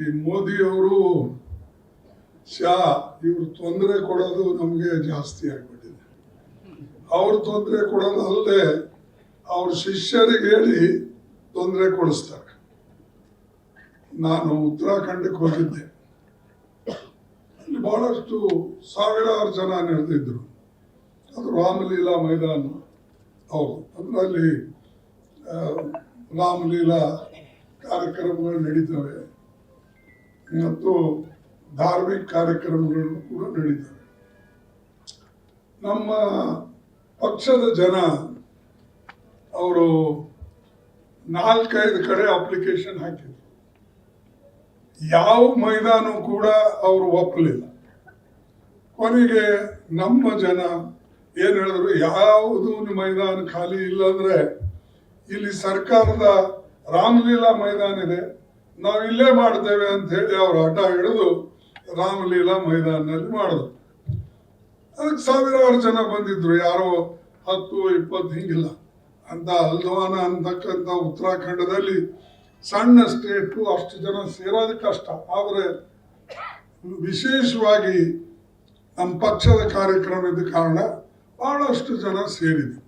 ಈ ಮೋದಿಯವರು ಶಾ ಇವ್ರು ತೊಂದರೆ ಕೊಡೋದು ನಮಗೆ ಜಾಸ್ತಿ ಆಗ್ಬಿಟ್ಟಿದೆ. ಅವ್ರು ತೊಂದರೆ ಕೊಡೋದು ಅಲ್ಲದೆ ಅವ್ರ ಶಿಷ್ಯರಿಗೆ ಹೇಳಿ ತೊಂದರೆ ಕೊಡಿಸ್ತಾರೆ. ನಾನು ಉತ್ತರಾಖಂಡಕ್ಕೆ ಹೋಗಿದ್ದೆ. ಅಲ್ಲಿ ಬಹಳಷ್ಟು ಸಾವಿರಾರು ಜನ ನೆರೆದಿದ್ರು. ಅದು ರಾಮಲೀಲಾ ಮೈದಾನ. ಹೌದು, ಅಂದ್ರೆ ಅಲ್ಲಿ ರಾಮಲೀಲಾ ಕಾರ್ಯಕ್ರಮಗಳು ನಡೀತವೆ ಮತ್ತು ಧಾರ್ಮಿಕ ಕಾರ್ಯಕ್ರಮಗಳು ಕೂಡ ನಡೀತವೆ. ನಮ್ಮ ಪಕ್ಷದ ಜನ ಅವರು 4-5 ಕಡೆ ಅಪ್ಲಿಕೇಶನ್ ಹಾಕಿದ್ರು. ಯಾವ ಮೈದಾನ ಕೂಡ ಅವರು ಒಪ್ಪಲಿಲ್ಲ. ಕೊನೆಗೆ ನಮ್ಮ ಜನ ಏನ್ ಹೇಳಿದ್ರು, ಯಾವುದು ಮೈದಾನ ಖಾಲಿ ಇಲ್ಲಂದ್ರೆ ಇಲ್ಲಿ ಸರ್ಕಾರದ ರಾಮಲೀಲಾ ಮೈದಾನ ಇದೆ, ನಾವು ಇಲ್ಲೇ ಮಾಡ್ತೇವೆ ಅಂತ ಹೇಳಿ ಅವ್ರು ಹಠ ಹಿಡಿದು ರಾಮಲೀಲಾ ಮೈದಾನದಲ್ಲಿ ಮಾಡಿದ್ರು. ಅದಕ್ಕೆ ಸಾವಿರಾರು ಜನ ಬಂದಿದ್ರು. ಯಾರೋ 10-20 ಹಿಂಗಿಲ್ಲ ಅಂತ. ಹಲ್ದ್ವಾನ ಅಂತಕ್ಕಂಥ ಉತ್ತರಾಖಂಡದಲ್ಲಿ ಸಣ್ಣ ಸ್ಟೇಟು, ಅಷ್ಟು ಜನ ಸೇರೋದು ಕಷ್ಟ. ಆದರೆ ವಿಶೇಷವಾಗಿ ನಮ್ಮ ಪಕ್ಷದ ಕಾರ್ಯಕ್ರಮದ ಕಾರಣ ಬಹಳಷ್ಟು ಜನ ಸೇರಿದ್ರು.